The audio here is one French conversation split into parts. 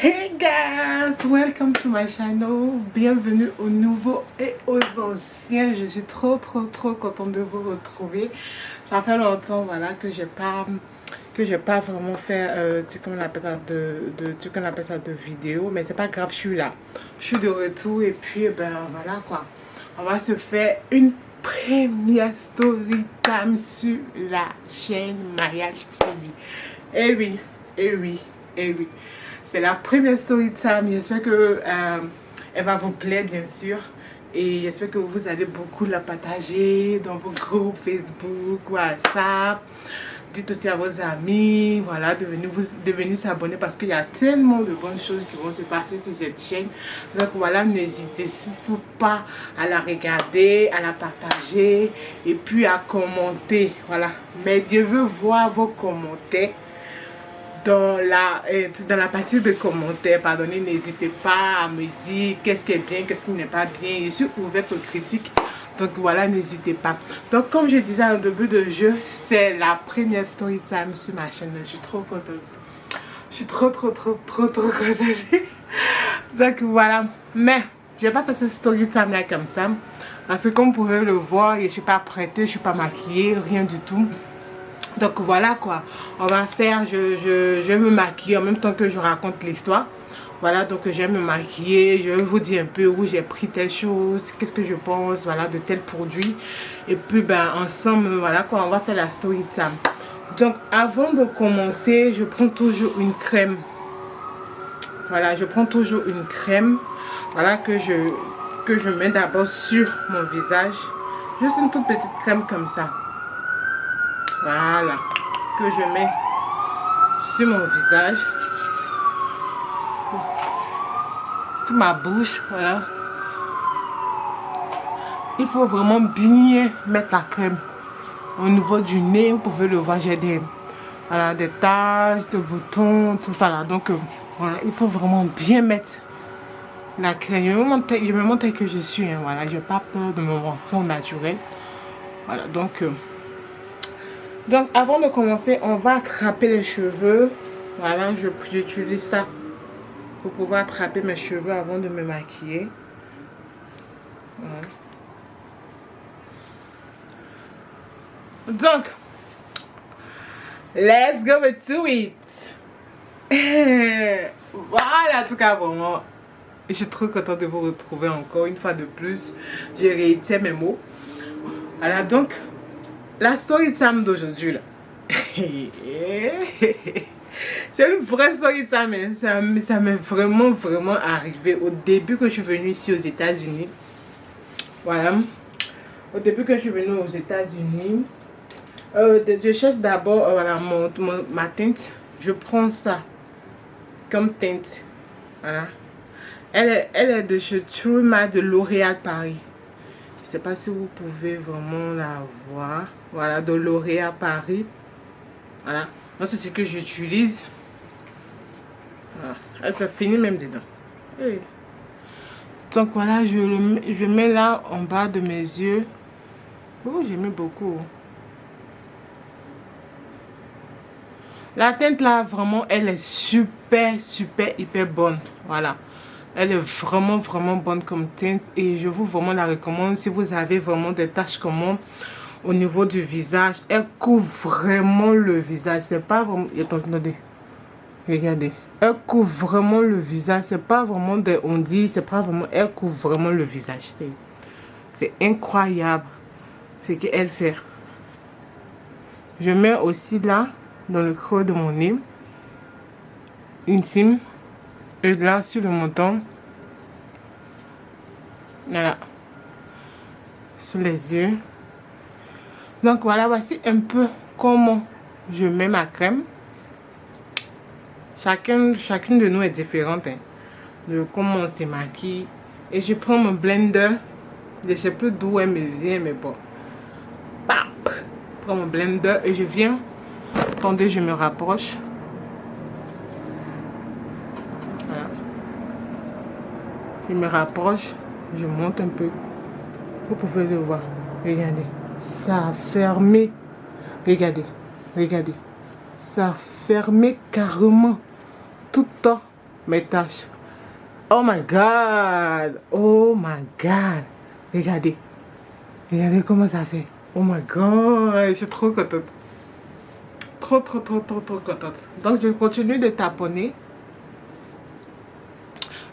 Hey guys, welcome to my channel. Bienvenue aux nouveaux et aux anciens. Je suis trop contente de vous retrouver. Ça fait longtemps, voilà, que j'ai pas vraiment fait qu'on appelle ça de vidéo, mais c'est pas grave, je suis là. Je suis de retour et puis ben voilà quoi. On va se faire une première story time sur la chaîne Mayal TV. Eh oui, eh oui, eh oui. C'est la première story time. J'espère que elle va vous plaire, bien sûr. Et j'espère que vous allez beaucoup la partager dans vos groupes Facebook, WhatsApp. Dites aussi à vos amis, voilà, de venir s'abonner parce qu'il y a tellement de bonnes choses qui vont se passer sur cette chaîne. Donc voilà, n'hésitez surtout pas à la regarder, à la partager et puis à commenter. Voilà, mais je veux voir vos commentaires. Dans la partie de commentaires, pardonnez, n'hésitez pas à me dire qu'est-ce qui est bien, qu'est-ce qui n'est pas bien. Je suis ouverte aux critiques, donc voilà, n'hésitez pas. Donc comme je disais au début de jeu, c'est la première story time sur ma chaîne. Je suis trop contente. Je suis trop contente. Donc voilà, mais je vais pas faire ce story time là comme ça, parce que comme vous pouvez le voir, je suis pas prêtée, je suis pas maquillée, rien du tout. Donc voilà quoi, on va faire, je vais me maquiller en même temps que je raconte l'histoire. Voilà, donc je vais me maquiller, je vais vous dire un peu où j'ai pris telle chose, qu'est-ce que je pense, voilà, de tel produit. Et puis ben ensemble, voilà quoi, on va faire la story time. Donc avant de commencer, je prends toujours une crème. Voilà, je prends toujours une crème, voilà, que je mets d'abord sur mon visage. Juste une toute petite crème comme ça. Voilà, que je mets sur mon visage, sur ma bouche, voilà. Il faut vraiment bien mettre la crème au niveau du nez. Vous pouvez le voir, j'ai des taches, des boutons, tout ça là. Donc voilà, il faut vraiment bien mettre la crème. Je me montre que je suis, hein, voilà. Je n'ai pas peur de me montrer au naturel. Voilà, donc avant de commencer, on va attraper les cheveux. Voilà, j'utilise ça pour pouvoir attraper mes cheveux avant de me maquiller. Voilà. Donc, let's go to it. Voilà, en tout cas, vraiment, je suis trop contente de vous retrouver encore une fois de plus. J'ai réitéré mes mots. Voilà, donc, la story time d'aujourd'hui là. C'est une vraie story time, hein. Ça m'est vraiment arrivé au début que je suis venue ici aux États-Unis. Voilà. Au début que je suis venue aux États-Unis, je cherche d'abord voilà, ma teinte. Je prends ça comme teinte. Voilà. Elle est de chez True Matte de L'Oréal Paris. Je ne sais pas si vous pouvez vraiment la voir. Voilà, de L'Oréal Paris. Voilà. Moi, c'est ce que j'utilise. Voilà. Elle se finit même dedans. Hey. Donc voilà, je mets là en bas de mes yeux. Oh, j'ai mis beaucoup. La teinte là, vraiment, elle est super hyper bonne. Voilà. Elle est vraiment bonne comme teinte. Et je vous vraiment la recommande si vous avez vraiment des taches comme moi au niveau du visage. Elle couvre vraiment le visage. C'est pas vraiment... Attendez. Regardez. Elle couvre vraiment le visage. C'est pas vraiment des ondits. C'est pas vraiment... Elle couvre vraiment le visage. C'est incroyable ce qu'elle fait. Je mets aussi là, dans le creux de mon nez, intime, et là sur le menton. Voilà. Sur les yeux. Donc voilà, voici un peu comment je mets ma crème. Chacune de nous est différente, hein, de comment on se maquille. Et je prends mon blender. Je ne sais plus d'où elle me vient, mais bon. Pap! Je prends mon blender et je viens. Attendez, je me rapproche. Voilà. Je me rapproche. Je monte un peu. Vous pouvez le voir. Regardez. Ça a fermé. Regardez. Ça a fermé carrément. Tout mes tâches. Oh my god. Oh my god. Regardez. Regardez comment ça fait. Oh my god. Je suis trop contente. Trop contente. Donc, je continue de taponner.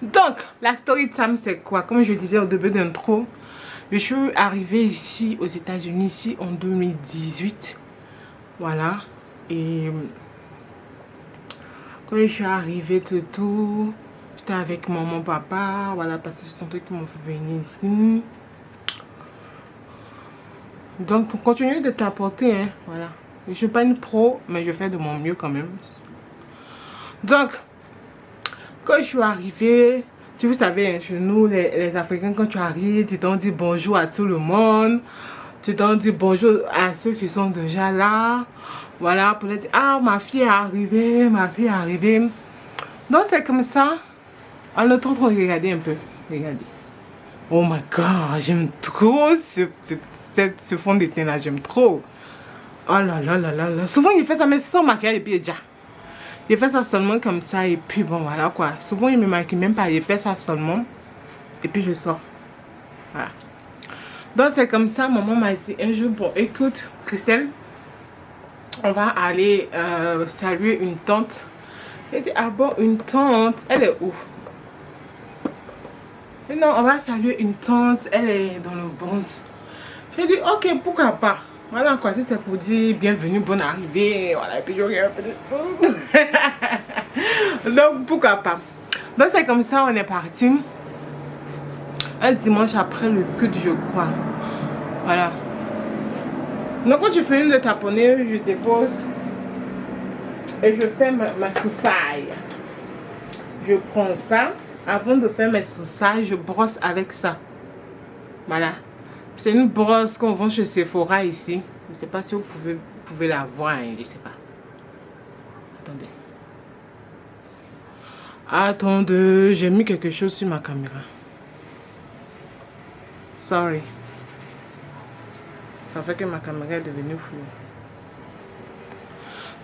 Donc, la story time, c'est quoi? Comme je disais au début d'intro, je suis arrivée ici aux États-Unis ici en 2018. Voilà. Et quand je suis arrivée, tout, j'étais avec maman, papa. Voilà, parce que ce sont eux qui m'ont fait venir ici. Donc, pour continuer de t'apporter, hein, voilà. Je ne suis pas une pro, mais je fais de mon mieux quand même. Donc, quand je suis arrivée, vous savez, chez nous, les Africains, quand tu arrives, tu t'en dis bonjour à tout le monde. Tu t'en dis bonjour à ceux qui sont déjà là. Voilà, pour leur dire, ah, ma fille est arrivée, ma fille est arrivée. Donc, c'est comme ça. En le temps, regardez un peu. Regardez. Oh my god, j'aime trop ce fond de teint là, j'aime trop. Oh là là là là là. Souvent, il fait ça, mais sans maquillage et puis déjà. Il fait ça seulement comme ça et puis bon, voilà quoi. Souvent, il me maquille même pas, il fait ça seulement. Et puis, je sors. Voilà. Donc, c'est comme ça, maman m'a dit un jour, bon, écoute, Christelle, on va aller saluer une tante. Elle dit, ah bon, une tante, elle est où? Et non, on va saluer une tante, elle est dans le Bronx. J'ai dit, ok, pourquoi pas? Voilà quoi, c'est pour dire bienvenue, bonne arrivée. Voilà, et puis j'aurai un peu de sauce. Donc, pourquoi pas? Donc, c'est comme ça, on est parti. Un dimanche après le culte, je crois. Voilà. Donc, quand je finis de taponner, je dépose. Et je fais ma soussaille. Je prends ça. Avant de faire mes soussailles, je brosse avec ça. Voilà. C'est une brosse qu'on vend chez Sephora ici. Je ne sais pas si vous pouvez la voir. Hein, je ne sais pas. Attendez. Attendez. J'ai mis quelque chose sur ma caméra. Sorry. Ça fait que ma caméra est devenue floue.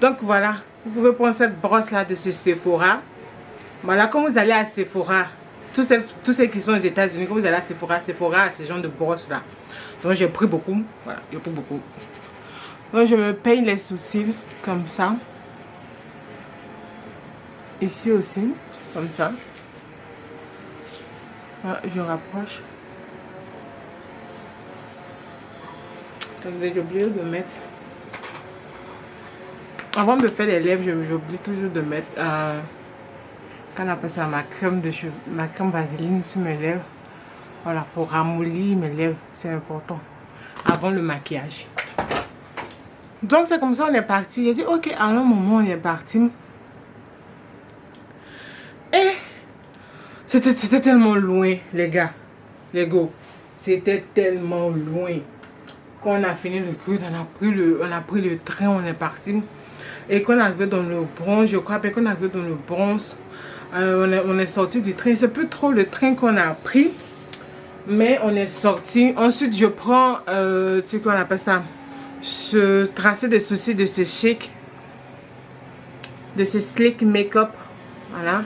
Donc voilà. Vous pouvez prendre cette brosse là de ce Sephora. Voilà. Quand vous allez à Sephora. Tous ceux qui sont aux États-Unis, quand vous allez à Sephora a ce genre de brosse là. Donc j'ai pris beaucoup. Voilà, j'ai pris beaucoup. Donc je me peins les sourcils comme ça. Ici aussi, comme ça. Voilà, je rapproche. Attendez, j'ai oublié de mettre. Avant de faire les lèvres, j'oublie toujours de mettre quand on appelle ça ma crème de cheveux, ma crème vaseline sur mes lèvres. Voilà, pour ramollir mes lèvres, c'est important. Avant le maquillage. Donc c'est comme ça, on est parti. J'ai dit ok, à un moment on est parti. Et c'était tellement loin, les gars. Les gars, c'était tellement loin. Quand on a fini le culte, on a pris le train, on est parti. Et quand on est arrivé dans le Bronx, je crois, puis quand on est arrivé dans le Bronx, on est sorti du train. C'est plus trop le train qu'on a pris, mais on est sorti. Ensuite, je prends, tu sais qu'on appelle ça, ce tracé de sourcils de ce chic, de ce slick make-up. Voilà.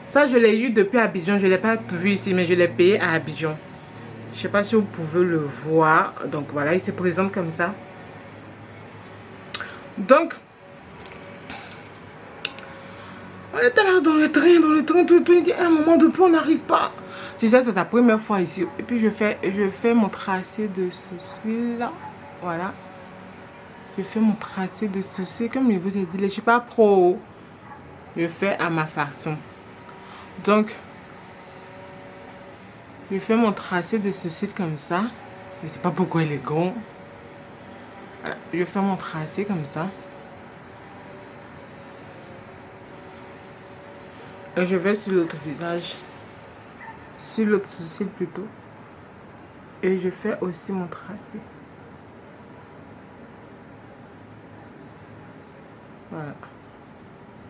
Ça, je l'ai eu depuis Abidjan. Je ne l'ai pas vu ici, mais je l'ai payé à Abidjan. Je ne sais pas si vous pouvez le voir. Donc voilà, il se présente comme ça. Donc, on était là dans le train, tout. Il dit, à un moment depuis, on n'arrive pas. Tu sais, c'est ta première fois ici. Et puis, je fais mon tracé de sourcils là. Voilà. Je fais mon tracé de sourcils. Comme je vous ai dit, je ne suis pas pro. Je fais à ma façon. Donc, je fais mon tracé de sourcils comme ça. Je ne sais pas pourquoi il est grand. Voilà. Je fais mon tracé comme ça. Et je vais sur l'autre visage. Sur l'autre sourcil plutôt. Et je fais aussi mon tracé. Voilà.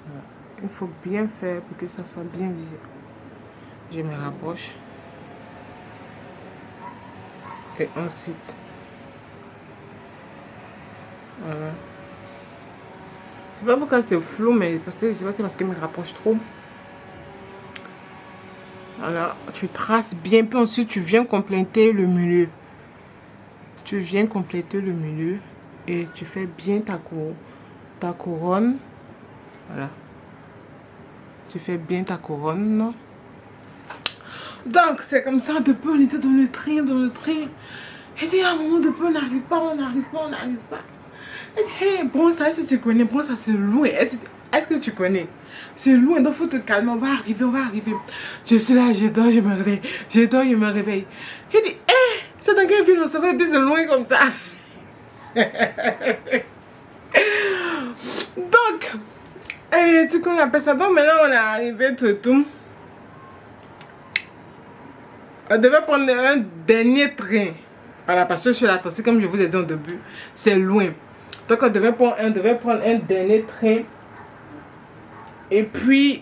Voilà. Il faut bien faire pour que ça soit bien visible. Je me rapproche. Et ensuite. Voilà. Je sais pas pourquoi c'est flou, mais c'est parce que je me rapproche trop. Voilà, tu traces bien, puis ensuite tu viens compléter le milieu. Tu viens compléter le milieu et tu fais bien ta couronne. Voilà. Tu fais bien ta couronne. Donc, c'est comme ça, depuis on était dans le train. Et dit, à un moment, depuis on n'arrive pas. Et dit, hey, bon, ça, est-ce que tu connais? Bon, ça, c'est loin. Est-ce que tu connais? C'est loin, donc faut te calmer, on va arriver. Je suis là, je dors, je me réveille. Je me réveille. Il dit, hé, c'est dans quelle ville on se fait, puis c'est loin comme ça. Donc, tu qu'on appelle ça. Donc maintenant on est arrivé tout. On devait prendre un dernier train. Voilà, parce que je suis là, c'est comme je vous ai dit au début, c'est loin. Donc on devait prendre un dernier train. Et puis,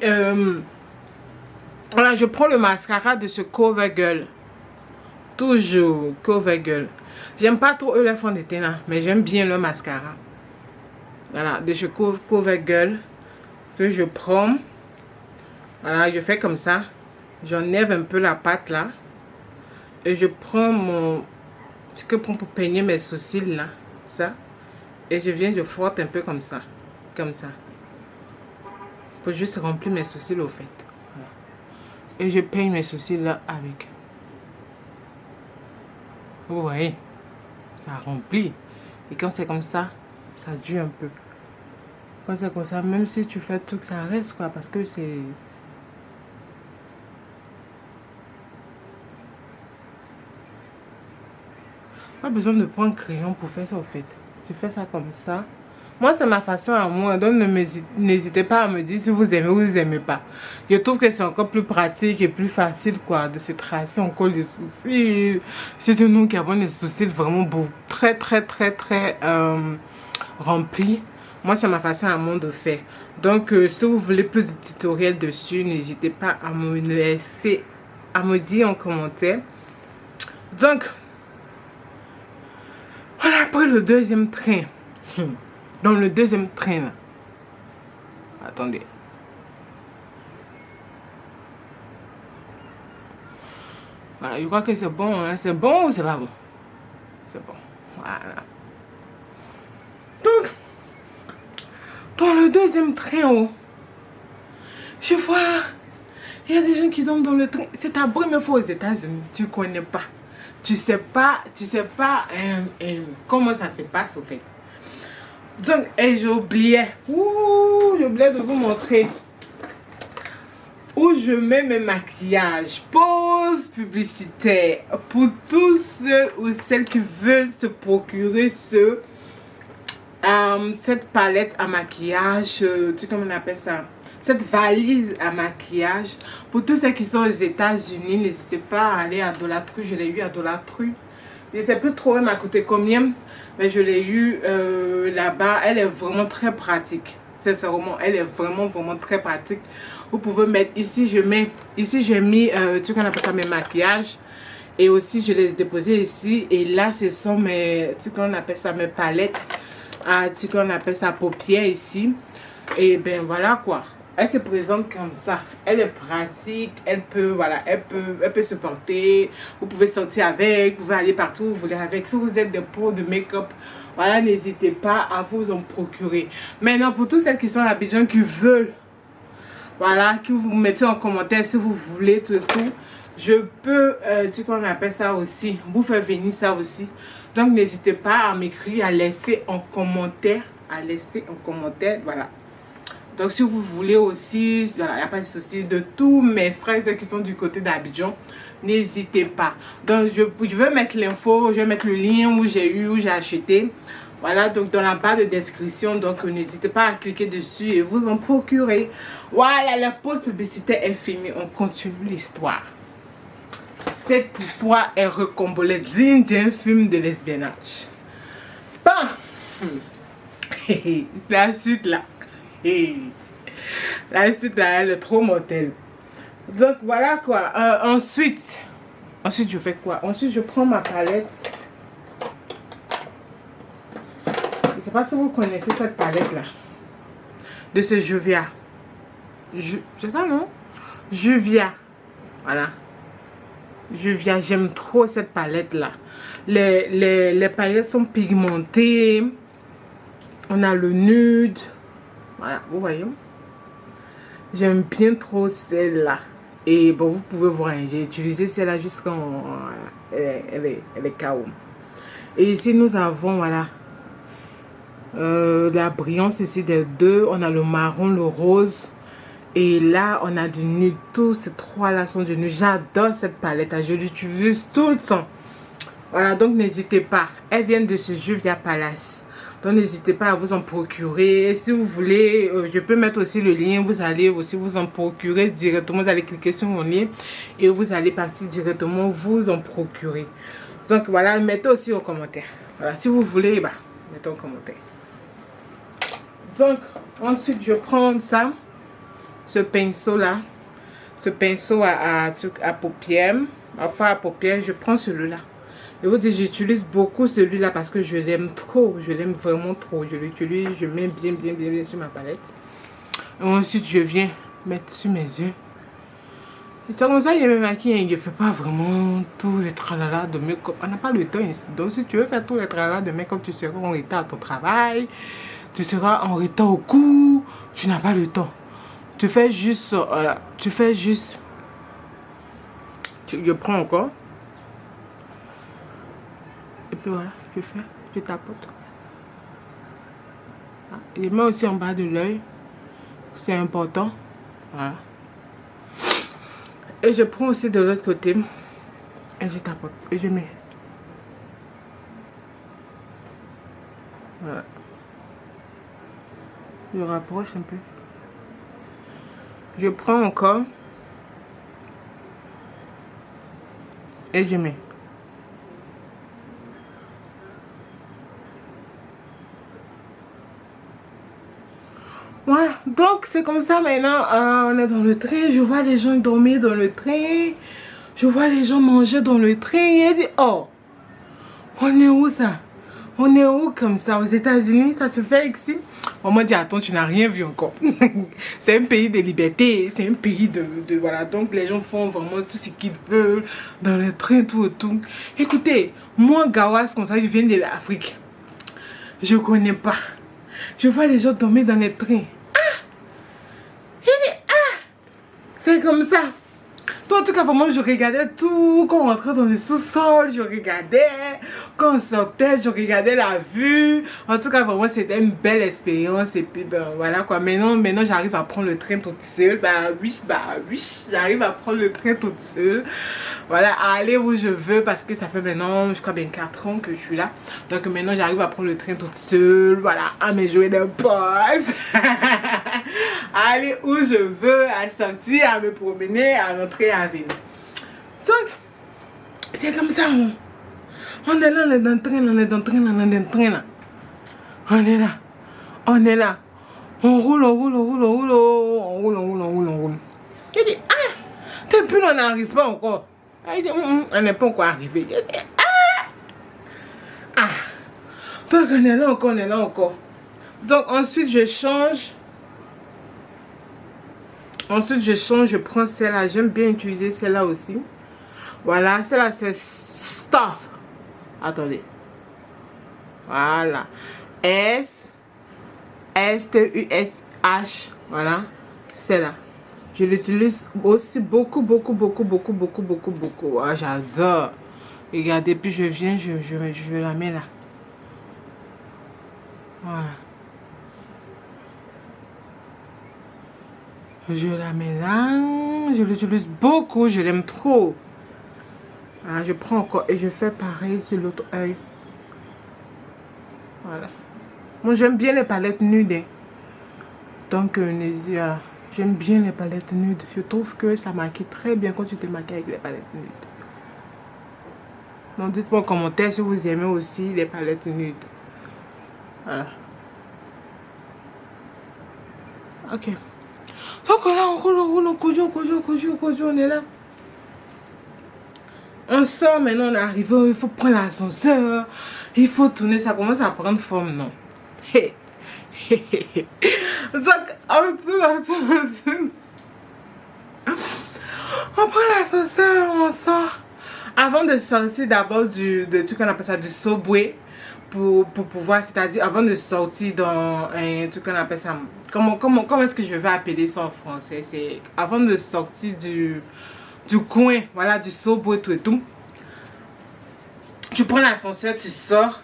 voilà, je prends le mascara de ce CoverGirl. Toujours CoverGirl. J'aime pas trop eux les fonds de teint, mais j'aime bien le mascara. Voilà, de chez CoverGirl que je prends. Voilà, je fais comme ça. J'enlève un peu la pâte là. Et je prends ce que je prends pour peigner mes sourcils là. Ça. Et je frotte un peu comme ça. Comme ça. Pour juste remplir mes sourcils au fait. Voilà. Et je peigne mes sourcils là avec. Vous voyez. Ça remplit. Et quand c'est comme ça, ça dure un peu. Quand c'est comme ça, même si tu fais tout, ça reste quoi. Parce que c'est... Pas besoin de prendre crayon pour faire ça au fait. Tu fais ça comme ça. Moi, c'est ma façon à moi. Donc, n'hésitez pas à me dire si vous aimez ou vous n'aimez pas. Je trouve que c'est encore plus pratique et plus facile quoi, de se tracer encore les sourcils. Surtout nous qui avons les sourcils vraiment très remplis. Moi, c'est ma façon à moi de faire. Donc, si vous voulez plus de tutoriels dessus, n'hésitez pas à me laisser, à me dire en commentaire. Donc, voilà, après le deuxième train. Dans le deuxième train, là. Attendez. Voilà, je crois que c'est bon. Hein. C'est bon ou c'est pas bon? C'est bon. Voilà. Donc, dans le deuxième train, oh, je vois, il y a des gens qui dorment dans le train. C'est ta première fois aux États-Unis. Tu connais pas. Tu sais pas comment ça se passe au fait. Donc, et j'oubliais de vous montrer où je mets mes maquillages. Pause publicitaire pour tous ceux ou celles qui veulent se procurer cette palette à maquillage, tu sais comment on appelle ça, cette valise à maquillage. Pour tous ceux qui sont aux États-Unis, n'hésitez pas à aller à Dollar-Tree. Je l'ai eu à Dollar-Tree. Je ne sais plus trop, elle m'a coûté combien, mais je l'ai eu là-bas. Elle est vraiment très pratique. Sincèrement, elle est vraiment très pratique. Vous pouvez mettre ici, j'ai mis, tu sais qu'on appelle ça, mes maquillages. Et aussi, je les ai déposés ici. Et là, ce sont mes, tu sais qu'on appelle ça, mes palettes. Tu sais qu'on appelle ça, paupières ici. Et ben voilà quoi. Elle se présente comme ça. Elle est pratique. Elle peut, voilà, elle peut se porter. Vous pouvez sortir avec. Vous pouvez aller partout où vous voulez avec. Si vous êtes des pros de make-up, voilà, n'hésitez pas à vous en procurer. Maintenant, pour tous celles qui sont à Abidjan, qui veulent, voilà, que vous mettez en commentaire si vous voulez tout. Je peux, tu sais qu'on appelle ça aussi, vous faire venir ça aussi. Donc, n'hésitez pas à m'écrire, à laisser en commentaire. Voilà. Donc, si vous voulez aussi, voilà, il n'y a pas de souci, de tous mes frères qui sont du côté d'Abidjan, n'hésitez pas. Donc, je vais mettre l'info, je vais mettre le lien où j'ai acheté. Voilà, donc dans la barre de description, donc n'hésitez pas à cliquer dessus et vous en procurer. Voilà, la pause publicitaire est finie, on continue l'histoire. Cette histoire est recombolée digne d'un film de lesbiennage. Bon, la suite là. La suite là, elle est trop mortelle. Donc voilà quoi. Ensuite, je fais quoi? Ensuite, je prends ma palette. Je ne sais pas si vous connaissez cette palette là. De ce Juvia. C'est ça non? Juvia. Voilà. J'aime trop cette palette là. Les palettes sont pigmentées. On a le nude. Voilà, vous voyez. J'aime bien trop celle-là. Et bon, vous pouvez voir, j'ai utilisé celle-là jusqu'en... Elle est KO. Et ici, nous avons, voilà, la brillance ici des deux. On a le marron, le rose. Et là, on a du nude. Tous ces trois-là sont du nude. J'adore cette palette. Je l'utilise tout le temps. Voilà, donc n'hésitez pas. Elles viennent de ce Juvia Palace. Donc n'hésitez pas à vous en procurer. Et si vous voulez, je peux mettre aussi le lien. Vous allez aussi vous en procurer directement. Vous allez cliquer sur mon lien et vous allez partir directement vous en procurer. Donc voilà, mettez aussi en commentaire. Voilà, si vous voulez, bah, mettez en commentaire. Donc ensuite, je prends ça. Ce pinceau là, ce pinceau à paupières, enfin à paupières, je prends celui-là. Je vous dis, j'utilise beaucoup celui-là parce que je l'aime trop, je l'aime vraiment trop. Je l'utilise, je mets bien sur ma palette. Et ensuite, je viens mettre sur mes yeux. C'est comme ça, je me maquille, je ne fais pas vraiment tous les tralala de make-up. On n'a pas le temps ici. Donc, si tu veux faire tous les tralala de make-up, tu seras en retard à ton travail, tu seras en retard au cours, tu n'as pas le temps. Tu fais juste, voilà, tu fais juste, je prends encore, et puis voilà, je tapote. Je mets aussi en bas de l'œil, c'est important, voilà. Et je prends aussi de l'autre côté, et je tapote, et je mets. Voilà. Je rapproche un peu. Je prends encore et je mets. Voilà, donc c'est comme ça maintenant. On est dans le train. Je vois les gens dormir dans le train. Je vois les gens manger dans le train. Et je dis, oh, on est où ça? On est où comme ça? Aux États-Unis, ça se fait ici? On m'a dit, attends, tu n'as rien vu encore. C'est un pays de liberté, c'est un pays de... Voilà, donc les gens font vraiment tout ce qu'ils veulent dans le train, tout. Écoutez, moi, Gawas, comme ça, je viens de l'Afrique. Je ne connais pas. Je vois les gens dormir dans les trains. C'est comme ça. Donc, en tout cas, vraiment, je regardais tout. Quand on rentrait dans le sous-sol, je regardais. Quand on sortait, je regardais la vue. En tout cas, vraiment, c'était une belle expérience. Et puis, ben, voilà quoi. Maintenant j'arrive à prendre le train toute seule. Bah oui. J'arrive à prendre le train toute seule. Voilà, à aller où je veux. Parce que ça fait maintenant, je crois, bien 4 ans que je suis là. Donc, maintenant, j'arrive à prendre le train toute seule. Voilà, à me jouer de pause. À aller où je veux, à sortir, à me promener, à rentrer, à venir. Donc, c'est comme ça. On est là, on est dans le train, on est dans le train, on est dans le train là. On est là. On roule. Je dis, depuis on n'arrive pas encore. Il dit, on n'est pas encore arrivé. Je dis, donc on est là encore. Donc ensuite je change. Je prends celle-là. J'aime bien utiliser celle-là aussi. Voilà, celle-là c'est Stuff. Attendez. Voilà. S-T-U-S-H. Voilà. Celle-là. Je l'utilise aussi beaucoup. Ah, j'adore. Regardez, puis je viens, je la mets là. Voilà. Je la mets là. Je l'utilise beaucoup. Je l'aime trop. Ah, je prends encore et je fais pareil sur l'autre œil. Voilà. Moi, j'aime bien les palettes nudes. Hein. Donc, j'aime bien les palettes nudes. Je trouve que ça maquille très bien quand tu te maquilles avec les palettes nudes. Donc, dites-moi en commentaire si vous aimez aussi les palettes nudes. Voilà. Ok. Donc là, on roule, on est là. On sort maintenant, on est arrivé, il faut prendre l'ascenseur, il faut tourner, ça commence à prendre forme, non? Donc, on On prend l'ascenseur, on sort. Avant de sortir d'abord de truc qu'on appelle ça du subway. Pour pouvoir, c'est-à-dire avant de sortir dans un truc qu'on appelle ça. Comment est-ce que je vais appeler ça en français? C'est avant de sortir du coin, voilà, du subway, tout et tout. Tu prends l'ascenseur, tu sors.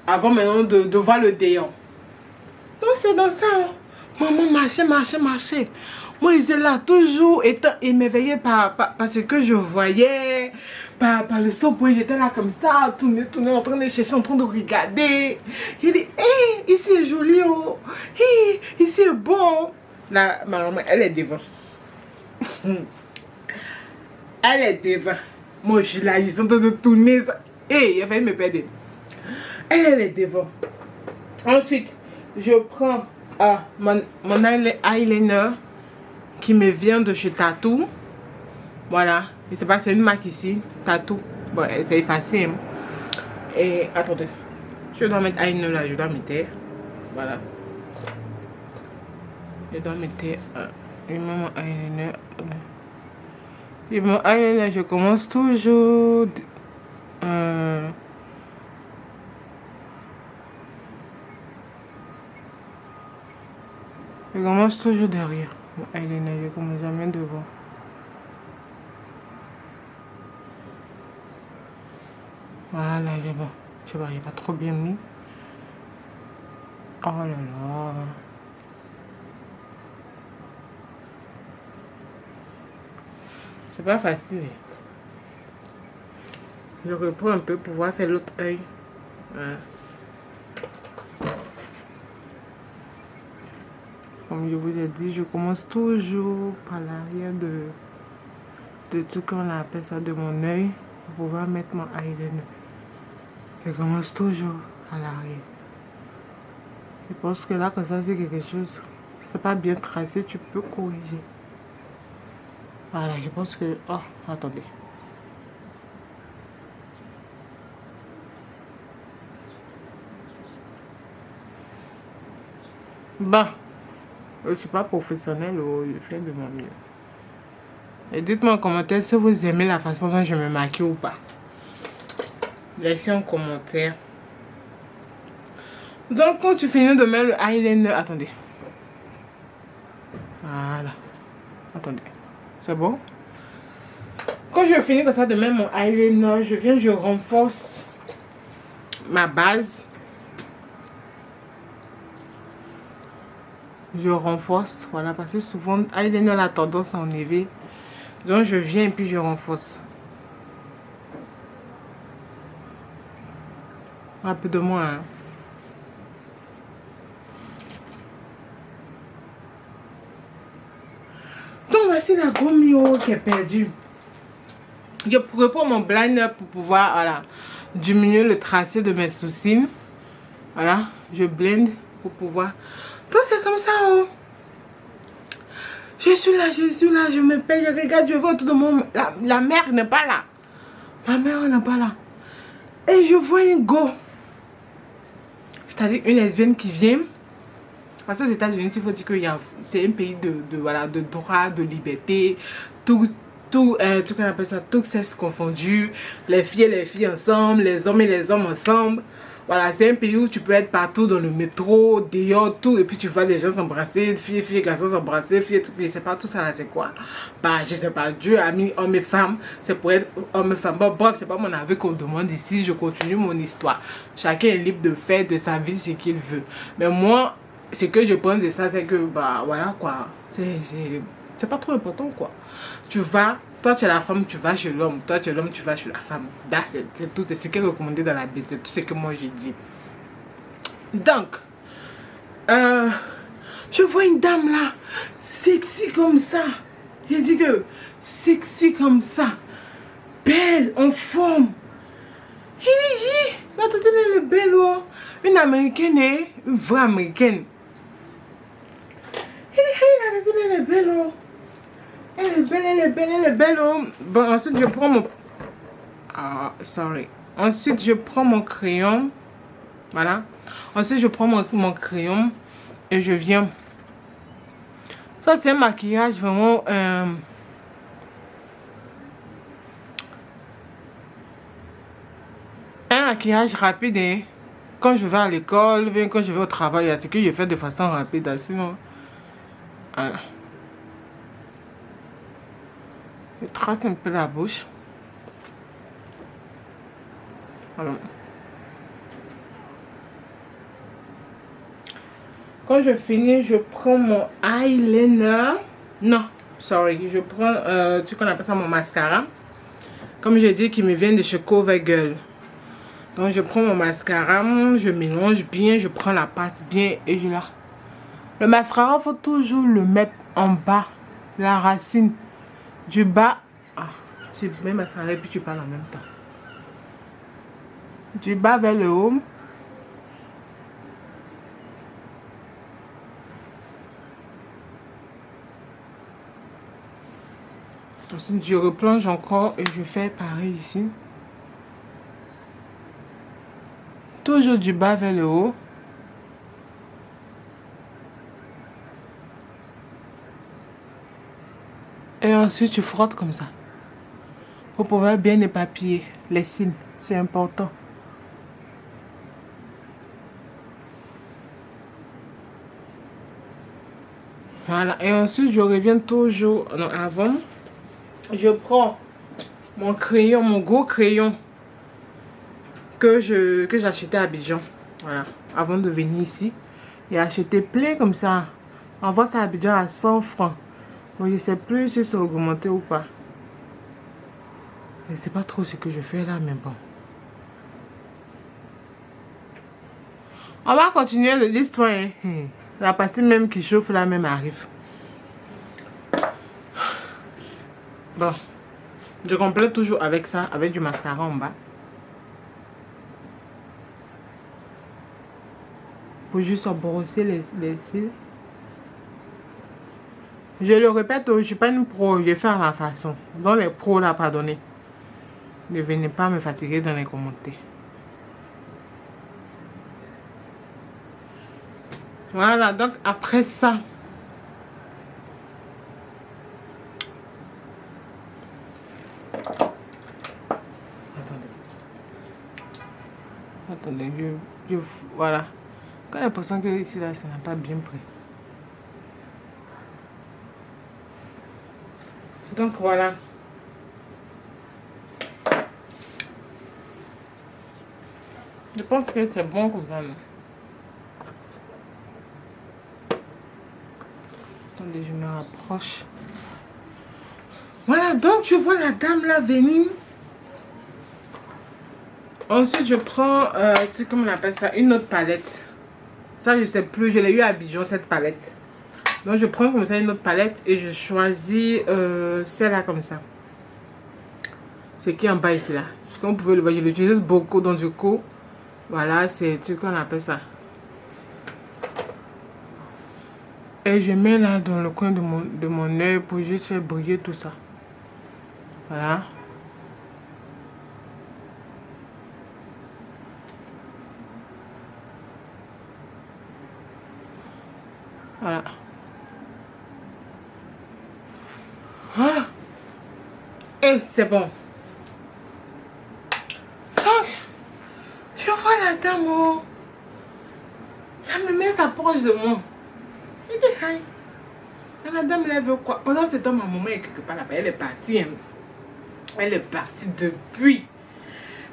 Avant maintenant de voir le dehors. Donc c'est dans ça. Hein. Maman marchait. Moi j'étais là toujours et m'éveillais par ce que je voyais. Par le son, j'étais là comme ça, tourner, en train de chercher, en train de regarder. J'ai dit, hé, ici est joli, oh. Hé, ici est beau. Là, ma maman, elle est devant. Elle est devant. Moi je suis là, ils sont en train de tourner. Hé, il a failli me perdre. Elle est devant. Ensuite, je prends mon eyeliner qui me vient de chez Tattoo. Voilà. Je sais pas, c'est une marque ici. Tattoo. Bon, c'est effacé. Hein. Et attendez. Je dois mettre eyeliner là. Je dois mettre. Voilà. Je dois mettre mon eyeliner. Et mon eyeliner, je commence toujours. Je commence toujours derrière. Mon eyeliner, je commence jamais devant. Voilà, j'ai bon. Je sais pas, il n'est pas trop bien mis. Oh là là. C'est pas facile. Je reprends un peu pour pouvoir faire l'autre œil. Voilà. Comme je vous ai dit, je commence toujours par l'arrière de tout qu'on appelle ça de mon œil pour pouvoir mettre mon eyeliner. Je commence toujours à l'arrière. Je pense que là, comme ça, c'est quelque chose, c'est pas bien tracé, tu peux corriger. Voilà, je pense que... Oh, attendez. Bon, je ne suis pas professionnelle, je fais de mon mieux. Et dites-moi en commentaire si vous aimez la façon dont je me maquille ou pas. Laissez un commentaire. Donc, quand tu finis de mettre le eyeliner... Attendez. Voilà. Attendez. C'est bon? Quand je finis comme ça de mettre mon eyeliner, je renforce ma base. Je renforce. Voilà, parce que souvent, eyeliner a tendance à enlever. Donc, je viens et puis je renforce. Rapidement, hein. Donc voici la gomme qui est perdue. Je reprends mon blinder pour pouvoir voilà, diminuer le tracé de mes sourcils. Voilà, je blende pour pouvoir. Donc c'est comme ça. Oh. Je suis là, je me paye, je regarde, je vois autour de moi. La mère n'est pas là. Ma mère n'est pas là. Et je vois une go. C'est-à-dire une lesbienne qui vient. Parce que aux États-Unis, il faut dire que c'est un pays voilà, de droit, de liberté. Tout qu'on appelle ça, tout sexe confondu. Les filles ensemble, les hommes et les hommes ensemble. Voilà, c'est un pays où tu peux être partout dans le métro, dehors, tout. Et puis tu vois les gens s'embrasser, filles, garçons s'embrasser, filles, tout. Je sais pas, tout ça là, c'est quoi? Bah, je sais pas, Dieu a mis hommes et femmes. C'est pour être hommes et femmes. Bon, bref, c'est pas mon avis qu'on demande ici. Je continue mon histoire. Chacun est libre de faire de sa vie ce qu'il veut. Mais moi, ce que je pense de ça, c'est que, bah, voilà quoi. C'est pas trop important quoi. Tu vas, toi tu es la femme, tu vas chez l'homme. Toi tu es l'homme, tu vas chez la femme. C'est tout, c'est ce qui est recommandé dans la Bible. C'est tout ce que moi j'ai dit. Donc, je vois une dame là, sexy comme ça. J'ai dit que, sexy comme ça. Belle, en forme. Il dit, la tête elle est belle, oh. Une américaine, une vraie américaine. La tête elle est belle, oh. Elle est belle, oh. Bon, ensuite je prends mon... Ensuite je prends mon crayon. Voilà. Ensuite je prends mon crayon et je viens... Ça c'est un maquillage vraiment... un maquillage rapide, hein. Quand je vais à l'école, bien quand je vais au travail, c'est que je fais de façon rapide, hein, sinon... Voilà. Je trace un peu la bouche. Voilà. Quand je finis, je prends mon eyeliner. Non, sorry, je prends, ce qu'on appelle ça, mon mascara. Comme je dis, qui me vient de chez CoverGirl. Donc je prends mon mascara, je mélange bien, je prends la pâte bien et je la... Le mascara, il faut toujours le mettre en bas, la racine du bas. Ah, tu mets le mascara et puis tu parles en même temps. Du bas vers le haut. Ensuite, je replonge encore et je fais pareil ici. Toujours du bas vers le haut. Et ensuite, tu frottes comme ça. Pour pouvoir bien éparpiller les cils. C'est important. Voilà. Et ensuite, je reviens toujours... Non, avant, je prends mon crayon, mon gros crayon que j'ai acheté à Abidjan. Voilà. Avant de venir ici. J'ai acheté plein comme ça. On voit ça à Abidjan à 100 francs. Bon, je sais plus si c'est augmenté ou pas. Je sais pas trop ce que je fais là, mais bon. On va continuer l'histoire. Hein. La partie même qui chauffe là même arrive. Bon. Je complète toujours avec ça, avec du mascara en bas. Pour juste brosser les cils. Je le répète, je ne suis pas une pro, je fais à ma façon. Donc les pros là, pardonnez. Ne venez pas me fatiguer dans les commentaires. Voilà, donc après ça. Attendez, voilà. J'ai l'impression que ici là, ça n'a pas bien pris. Donc voilà. Je pense que c'est bon comme ça. Non? Attendez, je me rapproche. Voilà, donc je vois la dame là venir. Ensuite, je prends, tu sais comment on appelle ça, une autre palette. Ça, je sais plus, je l'ai eu à Abidjan, cette palette. Donc, je prends comme ça une autre palette et je choisis celle-là comme ça. C'est qui en bas ici là. Parce qu'on pouvait le voir, je l'utilise beaucoup, donc du coup, voilà, c'est ce qu'on appelle ça. Et je mets là dans le coin de mon œil pour juste faire briller tout ça. Voilà. Voilà. Voilà. Et c'est bon. Donc, je vois la dame. Oh. La mémé s'approche de moi. Elle dit hi. Et la dame, elle veut quoi? Pendant ce temps, ma maman est quelque part là-bas. Elle est partie. Hein. Elle est partie depuis.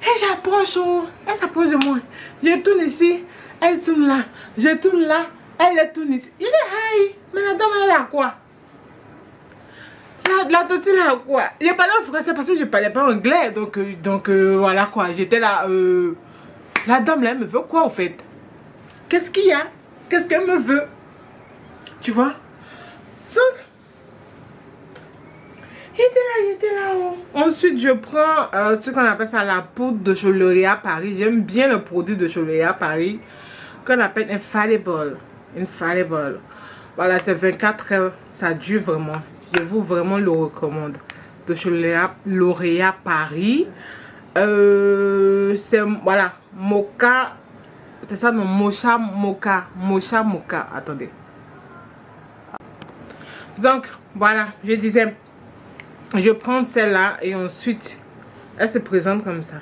Et j'approche. Oh. Elle s'approche de moi. Je tourne ici. Elle tourne là. Je tourne là. Elle tourne ici. Il dit hi. Mais la dame, elle a quoi? La tante, elle a quoi? Je parlais en français parce que je parlais pas anglais. Donc voilà quoi. J'étais là. La dame, là, elle me veut quoi, au fait? Qu'est-ce qu'il y a? Qu'est-ce qu'elle me veut? Tu vois? Donc, il était là. Oh. Ensuite, je prends ce qu'on appelle ça, la poudre de chez L'Oréal Paris. J'aime bien le produit de chez L'Oréal Paris, qu'on appelle Infallible. Infallible. Voilà, c'est 24 heures. Ça dure vraiment. Je vous vraiment le recommande. De chez L'Oréal Paris. C'est, voilà, Mocha. C'est ça, non, Mocha Mocha. Mocha Mocha. Attendez. Donc, voilà, je disais, je prends celle-là et ensuite, elle se présente comme ça.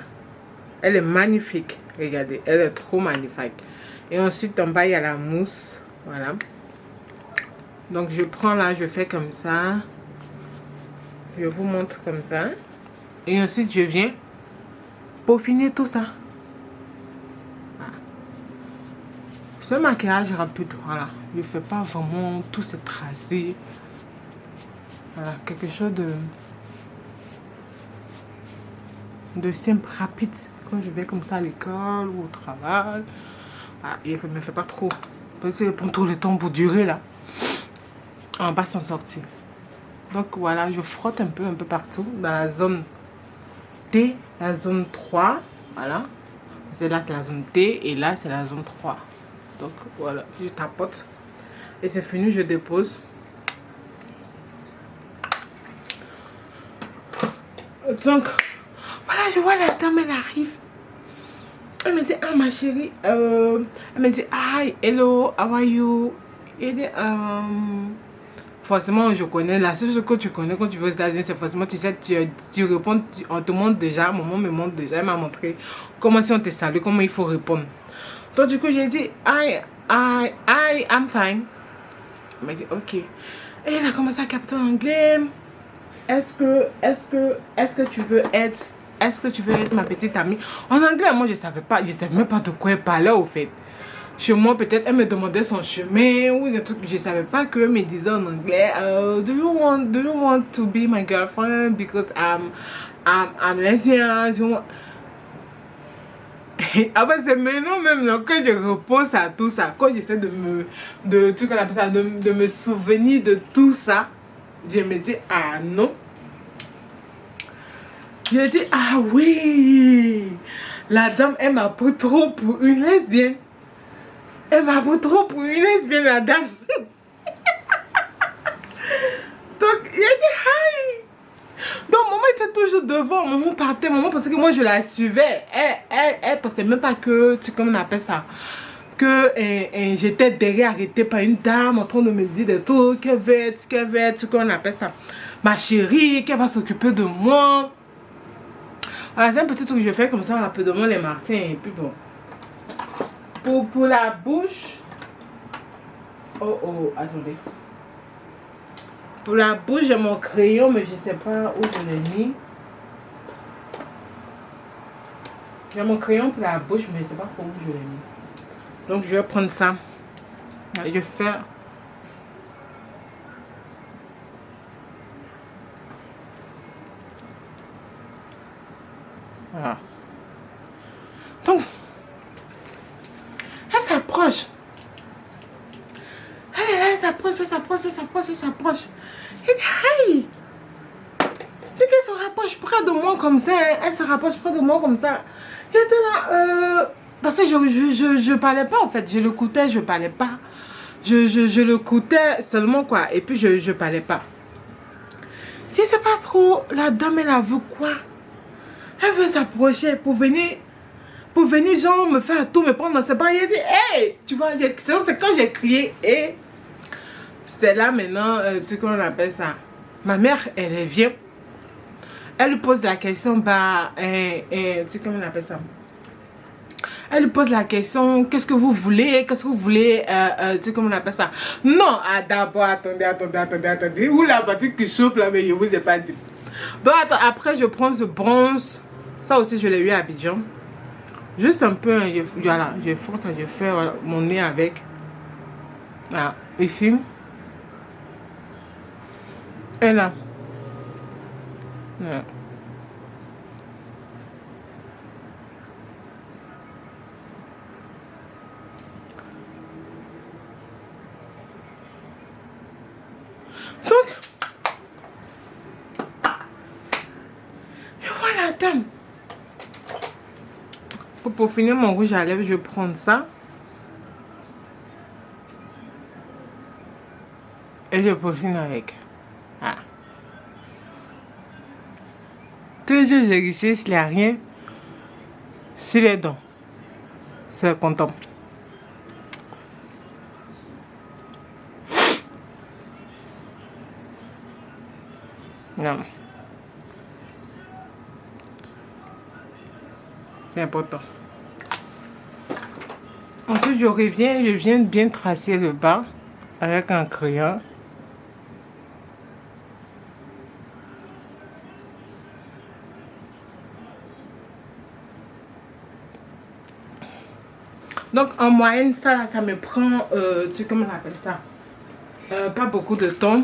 Elle est magnifique. Regardez, elle est trop magnifique. Et ensuite, en bas, il y a la mousse. Voilà. Donc, je prends là, je fais comme ça. Je vous montre comme ça. Et ensuite, je viens peaufiner tout ça. Voilà. Ce maquillage rapide, voilà. Je ne fais pas vraiment tout ce tracé. Voilà, quelque chose de simple, rapide. Quand je vais comme ça à l'école ou au travail. Voilà, il ne me fait pas trop. Parce que je prends trop le temps pour durer là. On va pas s'en sortir. Donc voilà, je frotte un peu partout dans la zone T, la zone 3. Voilà. C'est là, c'est la zone T et là, c'est la zone 3. Donc voilà, je tapote. Et c'est fini, je dépose. Donc voilà, je vois la dame, elle arrive. Elle me dit, ah ma chérie, elle me dit, hi, hello, how are you? Et dit, forcément, je connais, la seule chose que tu connais quand tu vas aux États-Unis, c'est forcément, tu sais, tu réponds, on te montre déjà, maman me montre déjà, elle m'a montré comment si on te salue, comment il faut répondre. Donc du coup, j'ai dit, I'm fine. Elle m'a dit, ok. Et elle a commencé à capter en anglais. Est-ce que tu veux être... Est-ce que tu veux être ma petite amie? En anglais, moi, je savais même pas de quoi elle parlait, au fait. Chez moi, peut-être, elle me demandait son chemin ou des trucs. Je savais pas qu'elle me disait en anglais, do you want to be my girlfriend because I'm lesbian? En fait, c'est maintenant même là, que je repose à tout ça. Quand j'essaie de me souvenir de tout ça, je me dis, ah non. Je dis, ah oui, la dame, elle m'a pris trop pour une lesbienne. Elle m'a pris trop pour une lesbienne, la dame. Donc, il a dit, hi. Donc, maman était toujours devant. Maman partait, maman, parce que moi, je la suivais. Elle pensait même pas que, comment on appelle ça, que j'étais derrière, arrêtée par une dame en train de me dire des trucs, qu'on appelle ça, ma chérie, qu'elle va s'occuper de moi. Voilà, c'est un petit truc que je fais comme ça rapidement les matins. Et puis bon. Pour la bouche. Oh, attendez. Pour la bouche, j'ai mon crayon, mais je sais pas où je l'ai mis. J'ai mon crayon pour la bouche, mais je sais pas trop où je l'ai mis. Donc je vais prendre ça. Et je vais faire. Voilà. Donc, elle s'approche. Elle s'approche. Elle dit, hey! Et qu'elle se rapproche près de moi comme ça. Elle se rapproche près de moi comme ça. J'étais là, parce que je parlais pas en fait. Je l'écoutais, je parlais pas. Je l'écoutais seulement quoi. Et puis je parlais pas. Je sais pas trop, la dame elle a vu quoi? Elle veut s'approcher pour venir genre me faire tout, me prendre dans ses bras. Elle dit, hey! Tu vois, c'est quand j'ai crié, et c'est là maintenant, tu sais comment on appelle ça. Ma mère, elle vient. Elle lui pose la question, bah, tu sais comment on appelle ça. Elle lui pose la question, qu'est-ce que vous voulez? Qu'est-ce que vous voulez? Tu sais comment on appelle ça. Non, d'abord, attendez. Où la batterie qui chauffe là, mais je vous ai pas dit. Donc, attends, après, je prends ce bronze. Ça aussi, je l'ai eu à Abidjan. Juste un peu, voilà, je fais voilà, mon nez avec. Voilà, ici. Et là. Voilà. Donc, je vois la dame. Pour finir mon rouge à lèvres, je vais prendre ça. Et je peaufine avec. Ah. Toujours je réussis s'il n'y a rien sur les dents. C'est content. Non. C'est important. Ensuite, je viens bien tracer le bas avec un crayon. Donc, en moyenne, ça me prend, comment on appelle ça? Pas beaucoup de temps.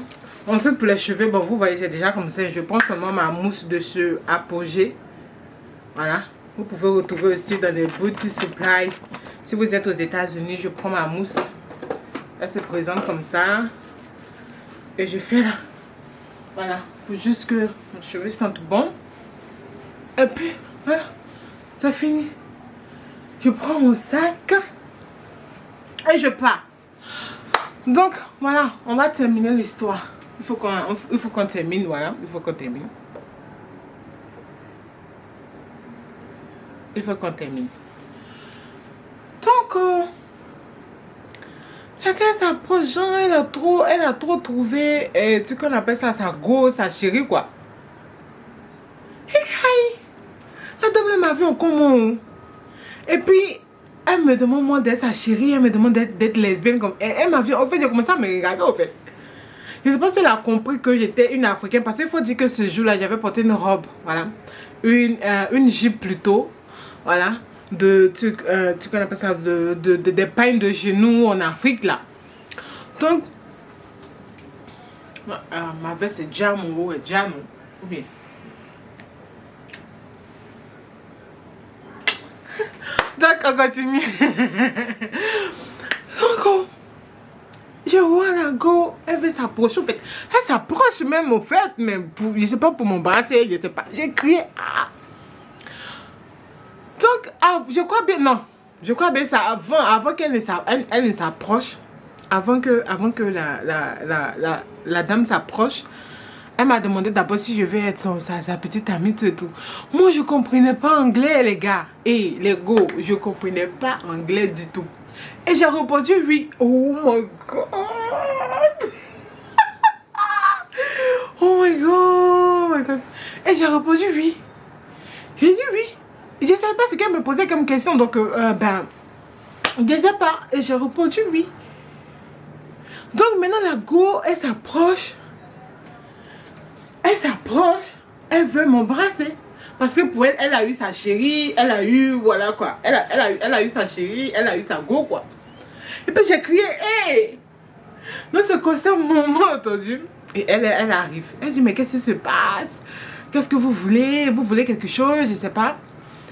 Ensuite, pour les cheveux, bon, vous voyez, c'est déjà comme ça. Je prends seulement ma mousse de ce apogée. Voilà. Vous pouvez retrouver aussi dans les beauty supply. Si vous êtes aux États-Unis, je prends ma mousse. Elle se présente comme ça. Et je fais là. Voilà. Pour juste que mes cheveux sentent bon. Et puis, voilà. Ça finit. Je prends mon sac. Et je pars. Donc, voilà. On va terminer l'histoire. Il faut qu'on termine. Voilà. Il faut qu'on termine. Il faut qu'on termine. Donc, la gars s'approche, genre, elle a trop trouvé, tu qu'on appelle ça, sa go, sa chérie, quoi. Hey, la dame là m'a vu en commun. Et puis, elle me demande moi d'être sa chérie, elle me demande d'être lesbienne. Comme elle m'a vu, en fait, j'ai commencé à me regarder, en fait. Je ne sais pas si elle a compris que j'étais une africaine, parce qu'il faut dire que ce jour-là, j'avais porté une robe, voilà. Une jupe plutôt, voilà. Tu connais pas ça, des pailles de genoux en Afrique, là. Donc, ma veste est jam ou jam, ou bien. Donc, on continue. Donc, je vois la go, elle veut s'approcher, en fait. Elle s'approche même, au fait, mais pour, je sais pas, pour mon bracelet, je sais pas. J'ai crié, ah. Donc, je crois bien, non. Je crois bien ça, avant qu'elle ne s'approche, avant que la dame s'approche, elle m'a demandé d'abord si je vais être sa petite amie, tout et tout. Moi, je comprenais pas anglais, les gars. Et les go, je comprenais pas anglais du tout. Et j'ai répondu oui. Oh my god. Oh my god. Oh my god. Et j'ai répondu oui. J'ai dit oui. Je ne savais pas ce qu'elle me posait comme question. Donc, je ne sais pas. Et j'ai répondu oui. Donc, maintenant, la go, elle s'approche. Elle s'approche. Elle veut m'embrasser. Parce que pour elle, elle a eu sa chérie. Elle a eu, voilà quoi. Elle a eu sa chérie. Elle a eu sa go, quoi. Et puis, j'ai crié, hey! Donc, c'est comme ça, maman, entendu. Et elle arrive. Elle dit, mais qu'est-ce qui se passe? Qu'est-ce que vous voulez? Vous voulez quelque chose? Je ne sais pas.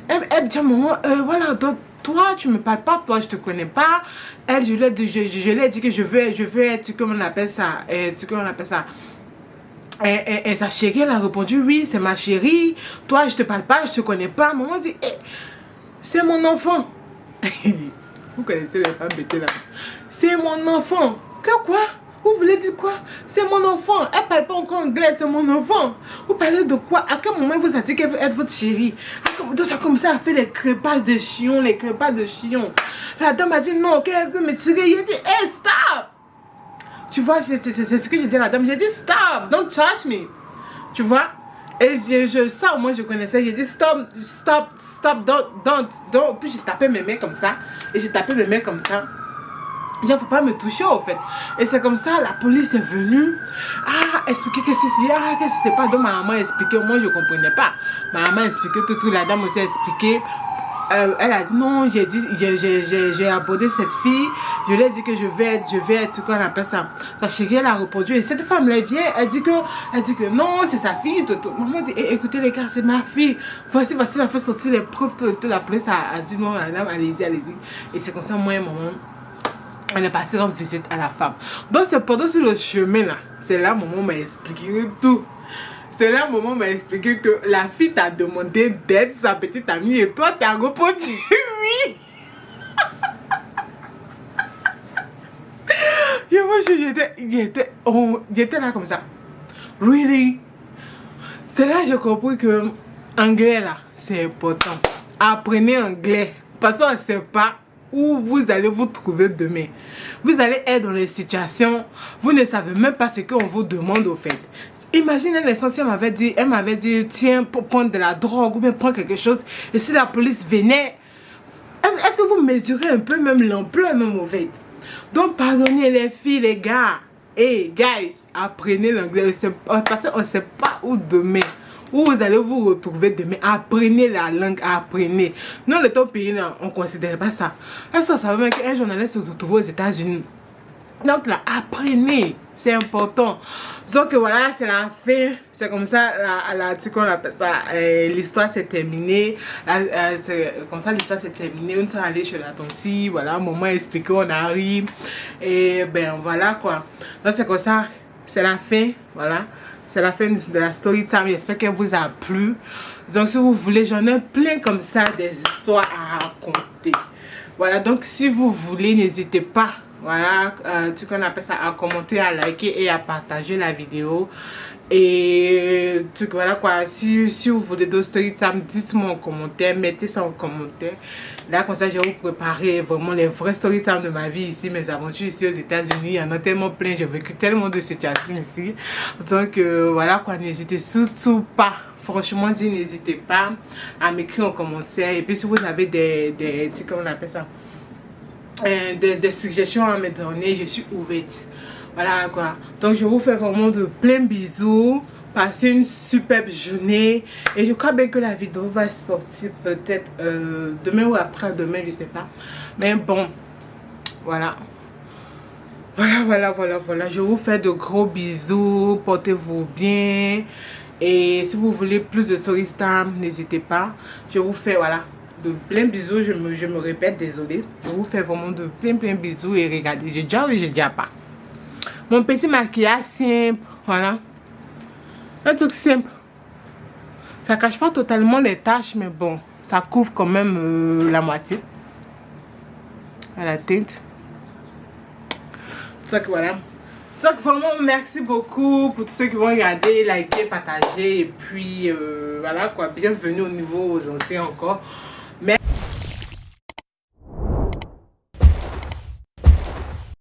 Elle me dit, maman, voilà, donc, toi, tu me parles pas, toi, je te connais pas. Elle, je lui ai dit que je veux être, comment on appelle ça, Et sa chérie, elle a répondu, oui, c'est ma chérie. Toi, je te parle pas, je te connais pas. Maman dit, c'est mon enfant. Vous connaissez les femmes bêtées là. C'est mon enfant. Que quoi? Vous voulez dire quoi? C'est mon enfant. Elle parle pas encore anglais, c'est mon enfant. Vous parlez de quoi? À quel moment vous a dit qu'elle veut être votre chérie? Donc ça a commencé à faire les crépages de chiens, La dame a dit non, qu'elle veut me tirer. Il a dit, hey, stop! Tu vois, c'est ce que j'ai dit à la dame. J'ai dit, stop, don't touch me. Tu vois? Et ça au moins je connaissais. J'ai dit, stop, don't. Puis j'ai tapé mes mains comme ça. Et j'ai tapé mes mains comme ça. Il ne faut pas me toucher en fait. Et c'est comme ça, la police est venue. Expliquer qu'est-ce que c'est. Qu'est-ce que c'est pas. Donc ma maman a expliqué. Moi je ne comprenais pas. Ma maman a expliqué tout. La dame aussi a expliqué. Elle a dit non, j'ai abordé cette fille. Je lui ai dit que je vais être, quoi on appelle ça. Sa chérie, elle a répondu. Et cette femme là vient, elle dit que non, c'est sa fille. Maman dit, écoutez les gars, c'est ma fille. Voici, ça fait sortir les preuves. La police a dit non, la dame, allez-y. Et c'est comme ça, moi et maman. Elle est partie rendre visite à la femme. Donc c'est pendant sur le chemin là. C'est là maman m'a expliqué tout. C'est là maman m'a expliqué que la fille t'a demandé d'être sa petite amie et toi t'as répondu oui. Et moi j'étais là comme ça. Really? C'est là que j'ai compris que anglais là c'est important. Apprenez anglais parce qu'on ne sait pas où vous allez vous trouver demain. Vous allez être dans les situations, vous ne savez même pas ce qu'on vous demande au fait. Imagine un instant si elle m'avait dit, tiens, pour prendre de la drogue ou bien prendre quelque chose. Et si la police venait, est-ce que vous mesurez un peu même l'ampleur même au fait? Donc pardonnez les filles, les gars. Hey guys, apprenez l'anglais parce qu'on ne sait pas où demain. Où vous allez vous retrouver demain. Apprenez la langue, apprenez. Nous, le top pays, là, on ne considère pas ça. Est-ce que ça veut même qu'un journaliste se retrouve aux États-Unis? Donc là, apprenez. C'est important. Donc voilà, c'est la fin. C'est comme ça, qu'on appelle ça. L'histoire s'est terminée. Comme ça, l'histoire s'est terminée. On est allé chez la tante. Voilà, maman a expliqué, on arrive. Et ben voilà quoi. Donc c'est comme ça. C'est la fin. Voilà. C'est la fin de la story time. J'espère qu'elle vous a plu. Donc si vous voulez, j'en ai plein comme ça des histoires à raconter. Voilà, donc si vous voulez, n'hésitez pas. Voilà, tout qu'on appelle ça, à commenter, à liker et à partager la vidéo. Et tout, voilà quoi, si vous voulez d'autres story time, dites-moi en commentaire, mettez ça en commentaire. Là, comme ça, je vais vous préparer vraiment les vrais story time de ma vie ici, mes aventures ici aux États-Unis. Il y en a tellement plein, j'ai vécu tellement de situations ici. Donc voilà quoi, n'hésitez surtout pas. Franchement dit, n'hésitez pas à m'écrire en commentaire. Et puis si vous avez des comment on appelle ça, des suggestions à me donner, je suis ouverte. Voilà quoi. Donc je vous fais vraiment de plein bisous. Passez une superbe journée. Et je crois bien que la vidéo va sortir peut-être demain ou après-demain, je sais pas. Mais bon, voilà. Voilà. Je vous fais de gros bisous. Portez-vous bien. Et si vous voulez plus de tourist time, n'hésitez pas. Je vous fais, voilà, de plein bisous. Je me répète, désolé. Je vous fais vraiment de plein bisous. Et regardez, j'ai déjà ou j'ai déjà pas. Mon petit maquillage simple, voilà. Un truc simple. Ça cache pas totalement les taches, mais bon, ça couvre quand même la moitié. À la teinte. Donc voilà. Donc vraiment merci beaucoup pour tous ceux qui vont regarder, liker, partager. Et puis voilà quoi, bienvenue au nouveau, aux anciens encore.